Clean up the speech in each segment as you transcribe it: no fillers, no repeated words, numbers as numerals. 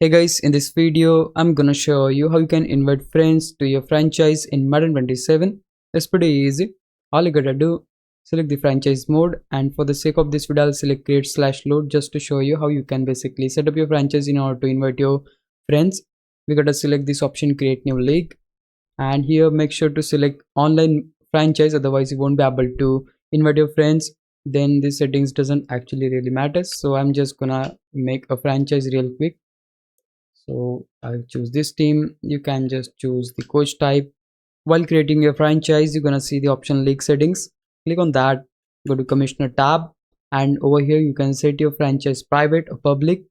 Hey guys, in this video, I'm gonna show you how you can invite friends to your franchise in Madden 27. It's pretty easy. All you gotta do, select the franchise mode, and for the sake of this video, I'll select create/load just to show you how you can basically set up your franchise in order to invite your friends. We gotta select this option, create new league, and here make sure to select online franchise, otherwise you won't be able to invite your friends. Then the settings doesn't actually really matter. So I'm just gonna make a franchise real quick. So I'll choose this team. You can just choose the coach type. While creating your franchise, you're gonna see the option league settings. Click on that, go to commissioner tab, and over here you can set your franchise private or public.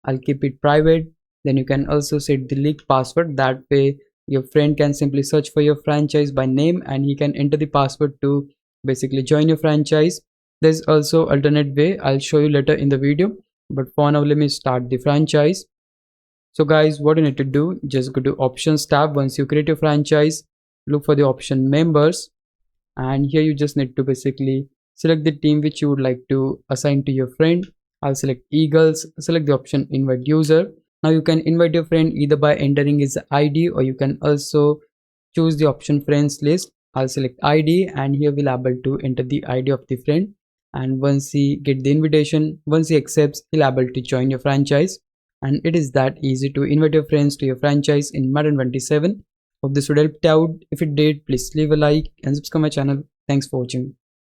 I'll keep it private. Then you can also set the league password. That way your friend can simply search for your franchise by name and he can enter the password to basically join your franchise. There's also alternate way, I'll show you later in the video, but for now let me start the franchise. So guys, what you need to do, just go to options tab. Once you create your franchise, look for the option members, and here you just need to basically select the team which you would like to assign to your friend. I'll select Eagles, select the option invite user. Now you can invite your friend either by entering his ID, or you can also choose the option friends list. I'll select ID, and here we'll able to enter the ID of the friend, and once he get the invitation, once he accepts, he'll able to join your franchise. And it is that easy to invite your friends to your franchise in Madden 27. Hope this would help out. If it did, please leave a like and subscribe my channel. Thanks for watching.